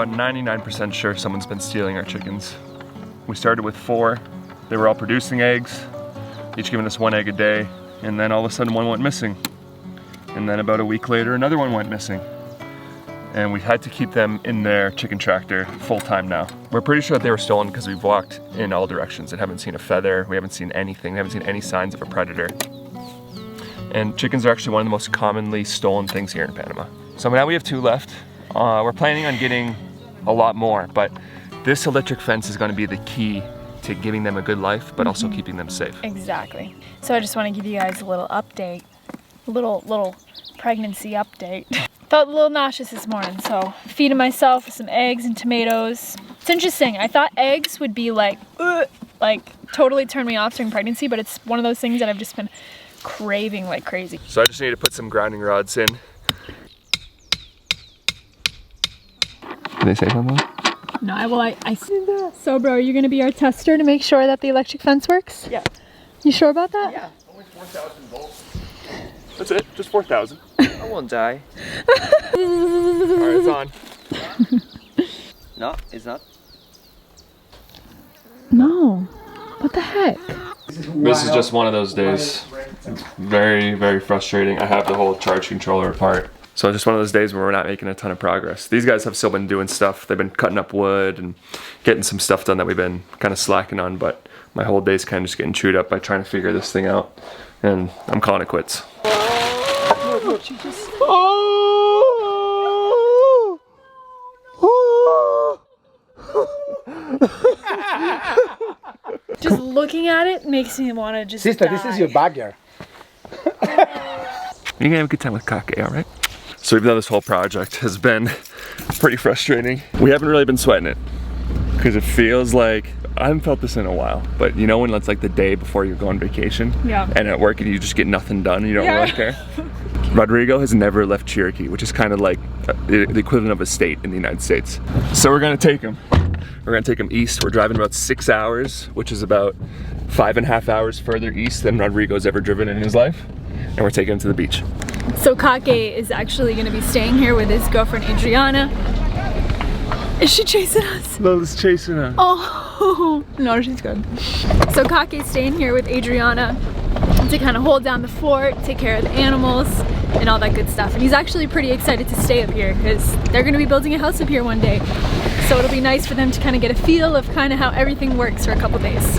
about 99% sure someone's been stealing our chickens. We started with 4. They were all producing eggs, each giving us 1 egg a day, and then all of a sudden one went missing. And then about a week later, another one went missing. And we had to keep them in their chicken tractor full time now. We're pretty sure that they were stolen because we've walked in all directions and haven't seen a feather, we haven't seen anything, we haven't seen any signs of a predator. And chickens are actually one of the most commonly stolen things here in Panama. So now we have 2 left. We're planning on getting a lot more, but this electric fence is going to be the key to giving them a good life, but also keeping them safe. Exactly. So I just want to give you guys a little update, a little pregnancy update. Felt a little nauseous this morning, so feeding myself with some eggs and tomatoes. It's interesting. I thought eggs would be like totally turn me off during pregnancy, but it's one of those things that I've just been craving like crazy. So I just need to put some grounding rods in. Did they say something? No, I see that. So bro, are you gonna be our tester to make sure that the electric fence works? Yeah. You sure about that? Yeah. Only 4,000 volts. That's it, just 4,000. I won't die. Alright, it's on. No, it's not. No. What the heck? This is just one of those days. It's very, very frustrating. I have the whole charge controller apart. So it's just one of those days where we're not making a ton of progress. These guys have still been doing stuff. They've been cutting up wood and getting some stuff done that we've been kind of slacking on, but my whole day's kind of just getting chewed up by trying to figure this thing out. And I'm calling it quits. Just looking at it makes me want to just Sister, die. this is your backyard. You're gonna have a good time with Kake, alright? So even though this whole project has been pretty frustrating, we haven't really been sweating it. Because it feels like, I haven't felt this in a while, but you know when it's like the day before you go on vacation? Yeah. And at work and you just get nothing done and you don't really care? Rodrigo has never left Chiriquí, which is kind of like the equivalent of a state in the United States. So we're gonna take him. We're gonna take him east. We're driving about 6 hours, which is about 5.5 hours further east than Rodrigo's ever driven in his life. And we're taking him to the beach. So Kake is actually going to be staying here with his girlfriend Adriana. Is she chasing us? Lola's chasing us. Oh, no, she's good. So Kake's staying here with Adriana to kind of hold down the fort, take care of the animals, and all that good stuff. And he's actually pretty excited to stay up here because they're going to be building a house up here one day. So it'll be nice for them to kind of get a feel of kind of how everything works for a couple days.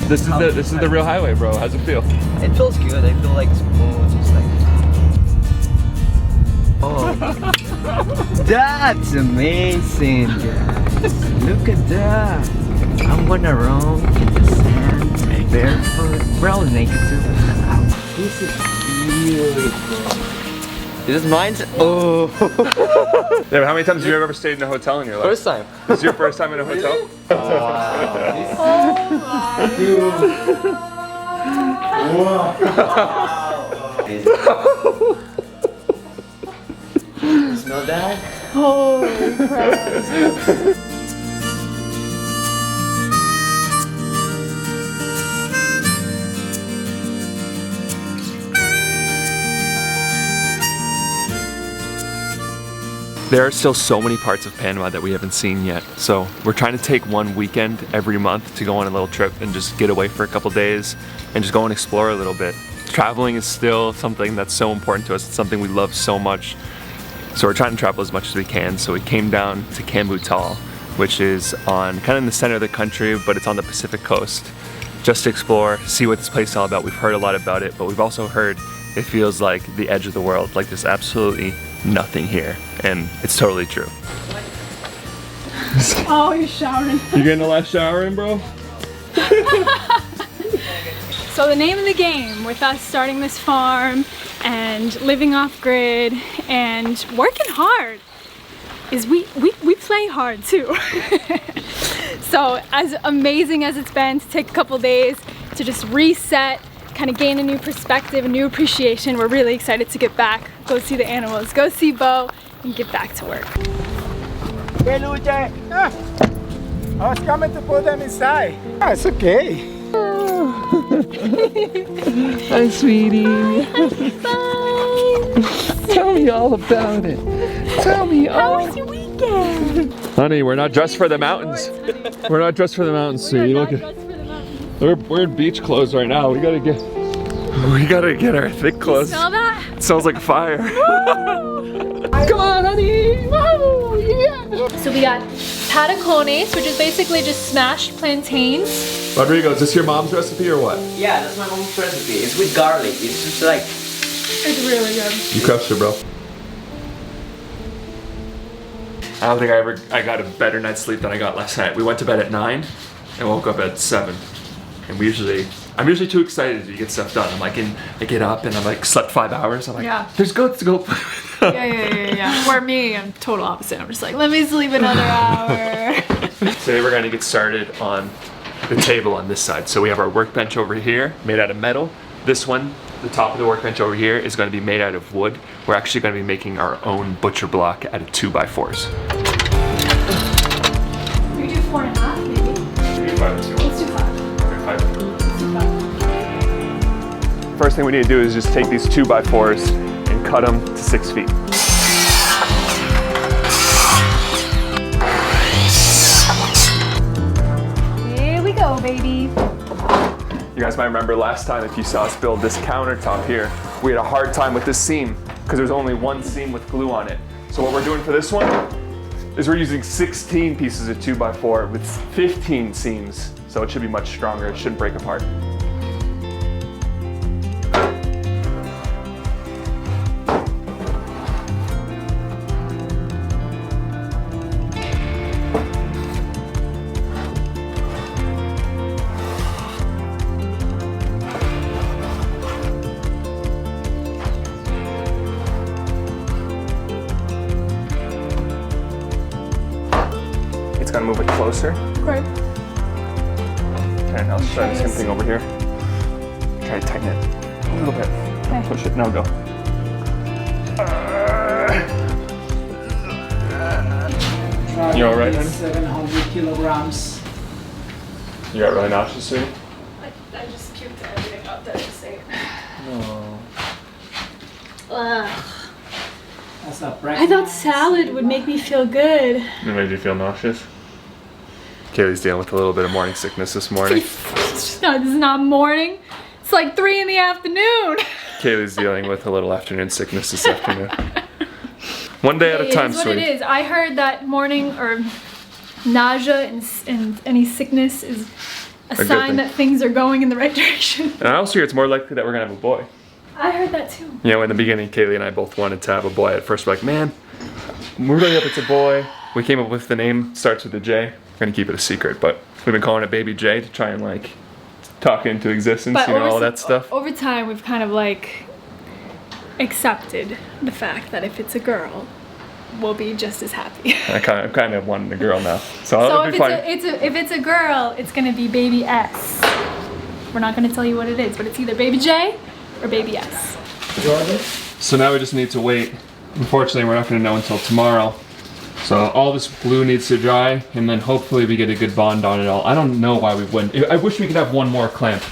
This is the real highway, bro. How's it feel? It feels good. I feel like smooth, just like. Oh, that's amazing, guys! Look at that. I'm gonna roam in the sand, barefoot. We're all naked too. This is beautiful. This is mine. Oh. Yeah, how many times have you ever stayed in a hotel in your life? First time. This is your first time in a hotel? You smell that? Holy crap. There are still so many parts of Panama that we haven't seen yet. So we're trying to take one weekend every month to go on a little trip and just get away for a couple days and just go and explore a little bit. Traveling is still something that's so important to us. It's something we love so much. So we're trying to travel as much as we can. So we came down to Cambutal, which is on kind of in the center of the country, but it's on the Pacific coast, just to explore, see what this place is all about. We've heard a lot about it, but we've also heard it feels like the edge of the world, like there's absolutely nothing here, and it's totally true. Oh, you're showering. You getting the last shower in, bro? So the name of the game with us starting this farm and living off grid and working hard is we play hard too. So as amazing as it's been to take a couple days to just reset, kind of gain a new perspective, a new appreciation, we're really excited to get back, go see the animals, go see Bo, and get back to work. Hey, Luce! I was coming to put them inside. Ah, it's okay. Hi, sweetie. Bye. Tell me all about it. Tell me How all. was your weekend? Honey, we're not dressed for the mountains. We're not dressed for the mountains, sweetie. Look at. We're in beach clothes right now. We gotta get our thick clothes. Smell that? It smells like fire. Come on, honey. Woo, yeah. So we got patacones, which is basically just smashed plantains. Rodrigo, is this your mom's recipe or what? Yeah, that's my mom's recipe. It's with garlic. It's just like. It's really good. You crushed it, bro. I don't think I got a better night's sleep than I got last night. We went to bed at 9 and woke up at 7. And I'm usually too excited to get stuff done. I get up and I'm like, slept 5 hours. I'm like, Yeah. there's goats to go. Yeah. Where me, I'm total opposite. I'm just like, let me sleep another hour. Today we're gonna get started on the table on this side. So we have our workbench over here, made out of metal. This one, the top of the workbench over here, is gonna be made out of wood. We're actually gonna be making our own butcher block out of 2x4s. We do 4.5, maybe. Let's do 5. First thing we need to do is just take these 2x4s and cut them to 6 feet. Here we go, baby. You guys might remember last time, if you saw us build this countertop here, we had a hard time with this seam because there's only one seam with glue on it. So what we're doing for this one is we're using 16 pieces of 2x4 with 15 seams. So it should be much stronger. It shouldn't break apart. It's gonna move it closer. Great. Okay, now let's try the same thing over here. Try to tighten it a little bit. Okay. Push it. Now go. You all right, honey? 700 kilograms. You got really nauseous, sweetie? I just puked everything out there to say it. No. That's a I thought salad would make me feel good. It made you feel nauseous? Kaylee's dealing with a little bit of morning sickness this morning. No, this is not morning. It's like 3 in the afternoon. Kaylee's dealing with a little afternoon sickness this afternoon. One day at a time, It is what sweetie. it is. I heard that morning or nausea and any sickness is a good sign thing. that things are going in the right direction. And I also hear it's more likely that we're gonna have a boy. I heard that too. You know, in the beginning, Kaylee and I both wanted to have a boy. At first, we're like, man, we really hope it's a boy. We came up with the name, starts with a J. We're gonna keep it a secret, but we've been calling it Baby J to try and like talk it into existence, you know, all that stuff. Over time, we've kind of like accepted the fact that if it's a girl, we'll be just as happy. I kind of wanted a girl now, so So it'll if be fine. if it's a girl, it's gonna be Baby S. We're not gonna tell you what it is, but it's either Baby J or Baby S. Jordan? So now we just need to wait. Unfortunately, we're not gonna know until tomorrow. So all this glue needs to dry, and then hopefully we get a good bond on it all. I don't know why we wouldn't. I wish we could have one more clamp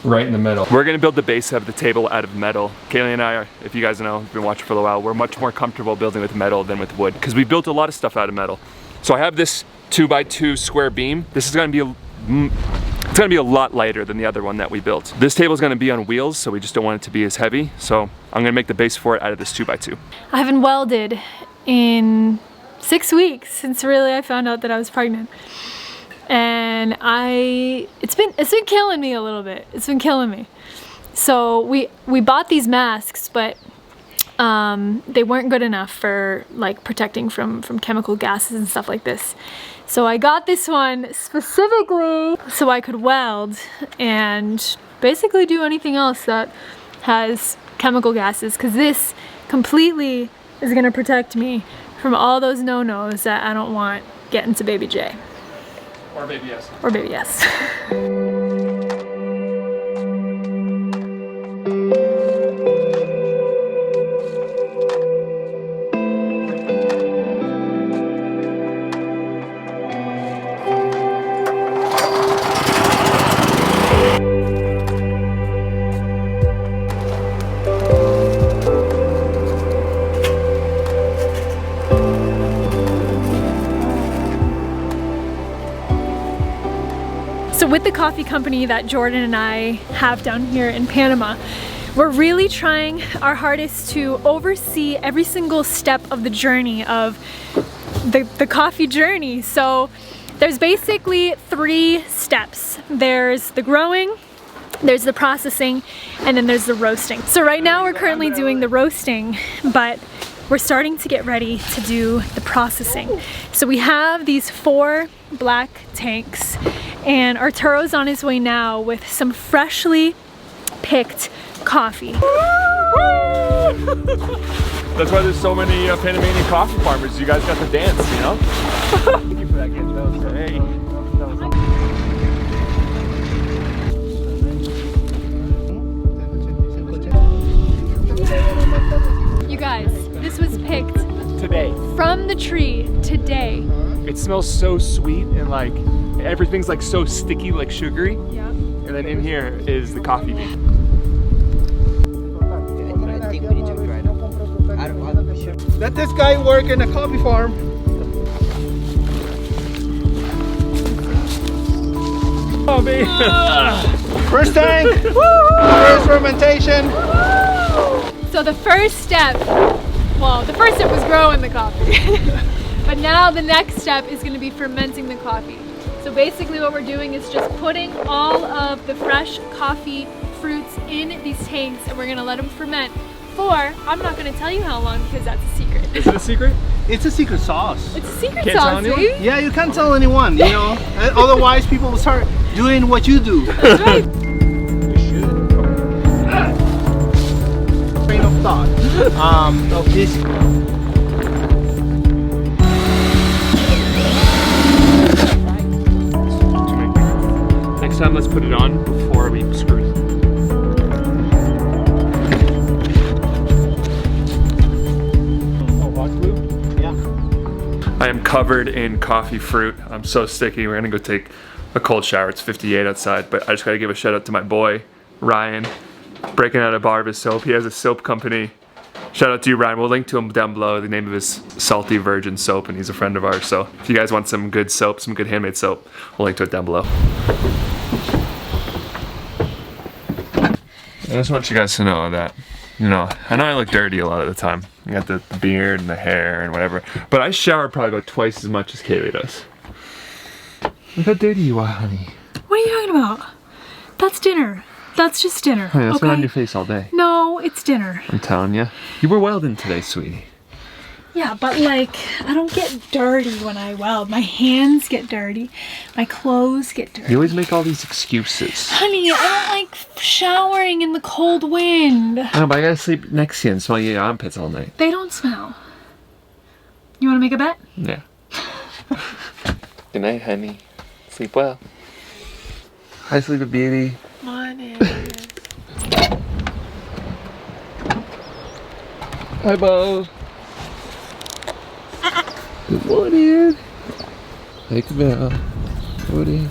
right in the middle. We're gonna build the base of the table out of metal. Kaylee and I, if you guys know, have been watching for a while, we're much more comfortable building with metal than with wood, because we built a lot of stuff out of metal. So I have this 2x2 square beam. This is gonna be it's gonna be a lot lighter than the other one that we built. This table is gonna be on wheels, so we just don't want it to be as heavy. So I'm gonna make the base for it out of this 2x2. I haven't welded in 6 weeks since really I found out that I was pregnant. And it's been killing me a little bit. It's been killing me. So we bought these masks, but they weren't good enough for like protecting from chemical gases and stuff like this. So I got this one specifically so I could weld and basically do anything else that has chemical gases, because this completely is gonna protect me from all those no-nos that I don't want getting to Baby J. Or Baby S. Or Baby S. So with the coffee company that Jordan and I have down here in Panama, we're really trying our hardest to oversee every single step of the journey of the coffee journey. So there's basically 3 steps. There's the growing, there's the processing, and then there's the roasting. So right now we're currently doing the roasting, but we're starting to get ready to do the processing. So we have these 4 black tanks, and Arturo's on his way now with some freshly picked coffee. That's why there's so many Panamanian coffee farmers. You guys got the dance, you know? Thank you for that, kid. That was great. You guys, this was picked Today. from the tree today. It smells so sweet and like everything's like so sticky, like sugary. Yeah. And then in here is the coffee bean. I think we need to try it. Let this guy work in a coffee farm. Oh, baby. First tank, first fermentation. So the first step, well, the first step was growing the coffee. But now the next step is going to be fermenting the coffee. So basically what we're doing is just putting all of the fresh coffee fruits in these tanks, and we're going to let them ferment for, I'm not going to tell you how long because that's a secret. Is it a secret? It's a secret sauce. It's a secret Can't tell sauce, anyone? baby. Yeah, you can't tell anyone, you know. Otherwise, people will start doing what you do. That's right. You should. Train of thought. Of this. Next time, let's put it on before we screw it. I am covered in coffee fruit. I'm so sticky. We're gonna go take a cold shower. It's 58 outside, but I just gotta give a shout out to my boy, Ryan, breaking out a bar of his soap. He has a soap company. Shout out to you, Ryan. We'll link to him down below, the name of his Salty Virgin soap, and he's a friend of ours. So if you guys want some good soap, some good handmade soap, we'll link to it down below. I just want you guys to know that, you know, I know I look dirty a lot of the time. You got the beard and the hair and whatever, but I shower probably about twice as much as Kaylee does. Look how dirty you are, honey. What are you talking about? That's dinner. That's just dinner. Honey, that's okay? been on your face all day. No, it's dinner. I'm telling you. You were welding today, sweetie. Yeah, but like, I don't get dirty when I weld. My hands get dirty. My clothes get dirty. You always make all these excuses. Honey, I don't like showering in the cold wind. I know, but I gotta sleep next to you and smell your armpits all night. They don't smell. You wanna make a bet? Yeah. Good night, honey. Sleep well. Hi, sleepy beauty. Morning. Hi, Bo. Good morning. Take a bell. Woody.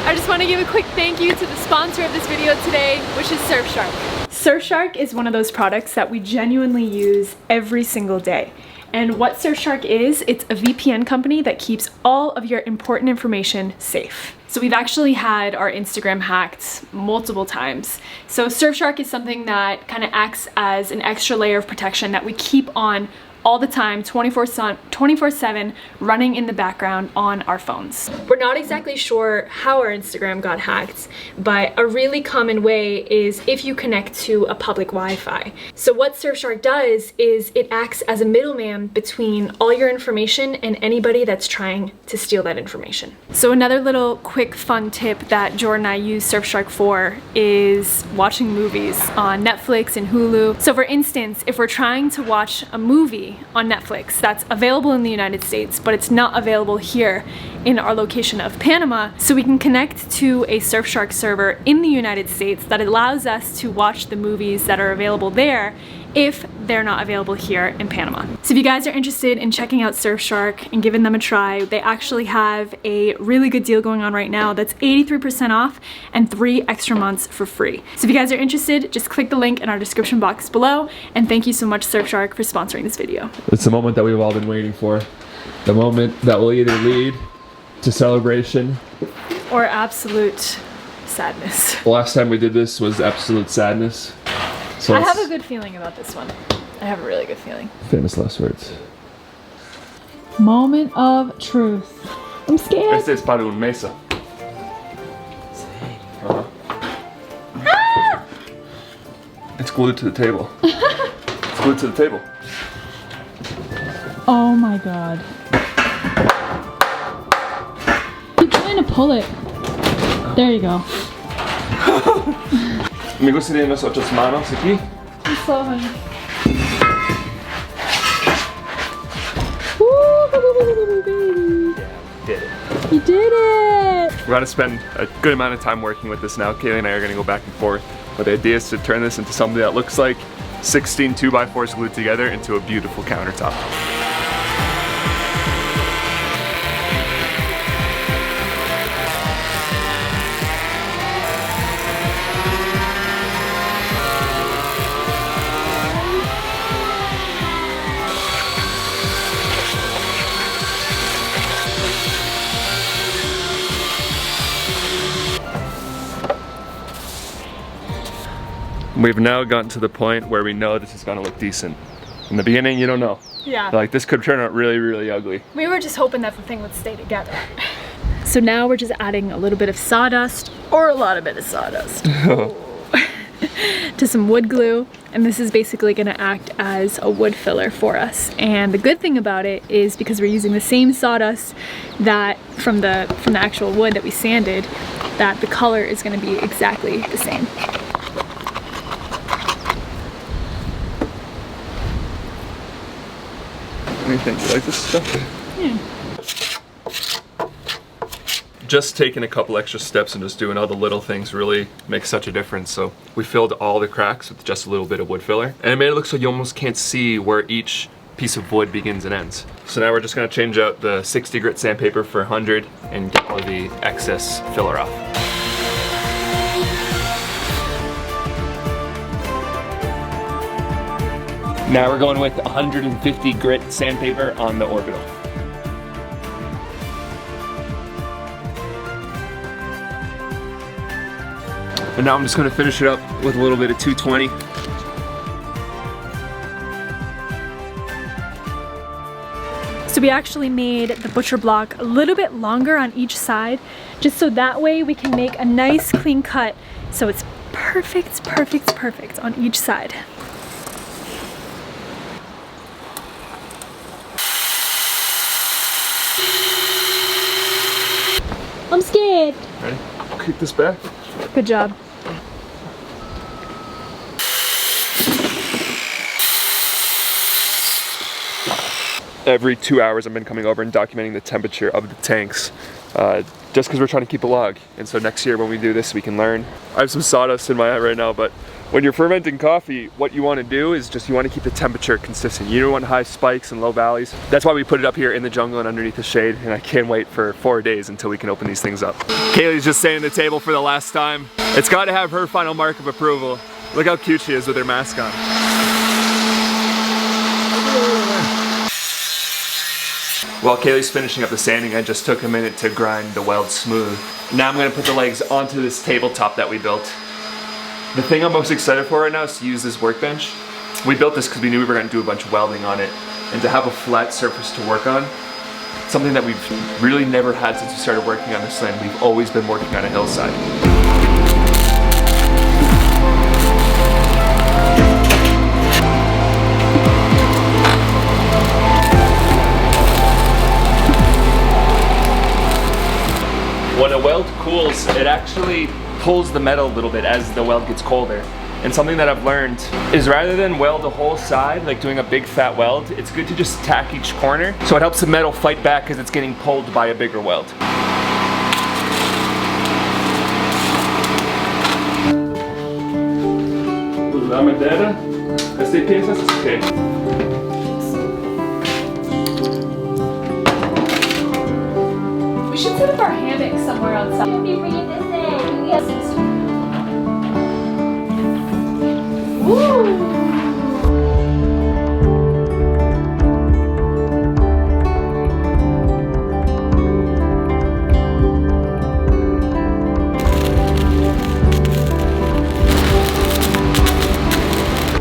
I just want to give a quick thank you to the sponsor of this video today, which is Surfshark. Surfshark is one of those products that we genuinely use every single day. And what Surfshark is, it's a VPN company that keeps all of your important information safe. So we've actually had our Instagram hacked multiple times. So Surfshark is something that kind of acts as an extra layer of protection that we keep on all the time, 24/7, running in the background on our phones. We're not exactly sure how our Instagram got hacked, but a really common way is if you connect to a public Wi-Fi. So what Surfshark does is it acts as a middleman between all your information and anybody that's trying to steal that information. So another little quick fun tip that Jordan and I use Surfshark for is watching movies on Netflix and Hulu. So for instance, if we're trying to watch a movie on Netflix that's available in the United States, but it's not available here in our location of Panama, so we can connect to a Surfshark server in the United States that allows us to watch the movies that are available there if they're not available here in Panama. So if you guys are interested in checking out Surfshark and giving them a try, they actually have a really good deal going on right now that's 83% off and 3 extra months for free. So if you guys are interested, just click the link in our description box below, and thank you so much Surfshark for sponsoring this video. It's the moment that we've all been waiting for. The moment that will either lead to celebration or absolute sadness. The last time we did this was absolute sadness. So I have a good feeling about this one. I have a really good feeling. Famous last words. Moment of truth. I'm scared. Este es para un mesa. Ah! It's glued to the table. It's glued to the table. Oh my god. Keep trying to pull it. There you go. Me gustaría unas 8 manos aquí. So honey. Did it. You did it! We're gonna spend a good amount of time working with this now. Kaylee and I are gonna go back and forth. But the idea is to turn this into something that looks like 16 2x4s glued together into a beautiful countertop. We've now gotten to the point where we know this is gonna look decent. In the beginning, you don't know. Yeah. Like, this could turn out really, really ugly. We were just hoping that the thing would stay together. So now we're just adding a little bit of sawdust, or a lot of bit of sawdust, to some wood glue. And this is basically gonna act as a wood filler for us. And the good thing about it is because we're using the same sawdust that from the actual wood that we sanded, that the color is gonna be exactly the same. What do you think? You like this stuff? Yeah. Just taking a couple extra steps and just doing all the little things really makes such a difference. So we filled all the cracks with just a little bit of wood filler, and it made it look so you almost can't see where each piece of wood begins and ends. So now we're just gonna change out the 60 grit sandpaper for 100 and get all the excess filler off. Now we're going with 150 grit sandpaper on the orbital. And now I'm just gonna finish it up with a little bit of 220. So we actually made the butcher block a little bit longer on each side, just so that way we can make a nice clean cut so it's perfect, perfect, perfect on each side. I'm scared. Ready? Kick this back. Good job. Every 2 hours I've been coming over and documenting the temperature of the tanks, just because we're trying to keep a log. And so next year when we do this, we can learn. I have some sawdust in my eye right now, but when you're fermenting coffee, what you want to do is you want to keep the temperature consistent. You don't want high spikes and low valleys. That's why we put it up here in the jungle and underneath the shade, and I can't wait for 4 days until we can open these things up. Kaylee's just sanding the table for the last time. It's got to have her final mark of approval. Look how cute she is with her mask on. While Kaylee's finishing up the sanding, I just took a minute to grind the weld smooth. Now I'm going to put the legs onto this tabletop that we built. The thing I'm most excited for right now is to use this workbench. We built this because we knew we were going to do a bunch of welding on it, and to have a flat surface to work on, something that we've really never had since we started working on this land. We've always been working on a hillside. When a weld cools, it actually pulls the metal a little bit as the weld gets colder. And something that I've learned is rather than weld a whole side, like doing a big fat weld, it's good to just tack each corner. So it helps the metal fight back because it's getting pulled by a bigger weld. La madera, este say PSS? Okay. We should set up our hammock somewhere outside. Let me read this in. Yes. Woo!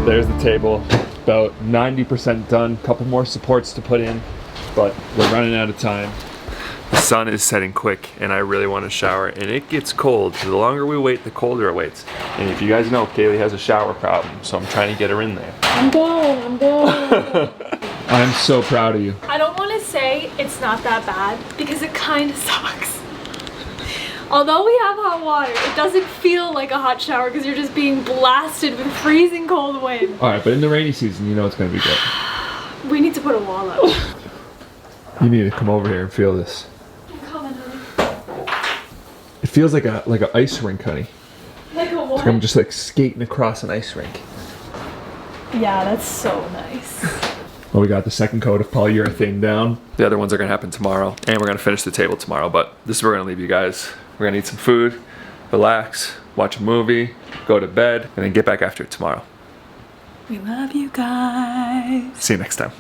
There's the table, about 90% done. Couple more supports to put in, but we're running out of time. The sun is setting quick and I really want to shower, and it gets cold. So the longer we wait, the colder it gets. And if you guys know, Kaylee has a shower problem, so I'm trying to get her in there. I'm going. I'm so proud of you. I don't want to say it's not that bad because it kind of sucks. Although we have hot water, it doesn't feel like a hot shower because you're just being blasted with freezing cold wind. All right, but in the rainy season, you know it's gonna be good. We need to put a wall up. You need to come over here and feel this. I'm coming, honey. It feels like a ice rink, honey. Like a what? I'm just like skating across an ice rink. Yeah, that's so nice. Well, we got the second coat of polyurethane down. The other ones are gonna happen tomorrow, and we're gonna finish the table tomorrow, but this is where we're gonna leave you guys. We're gonna eat some food, relax, watch a movie, go to bed, and then get back after it tomorrow. We love you guys. See you next time.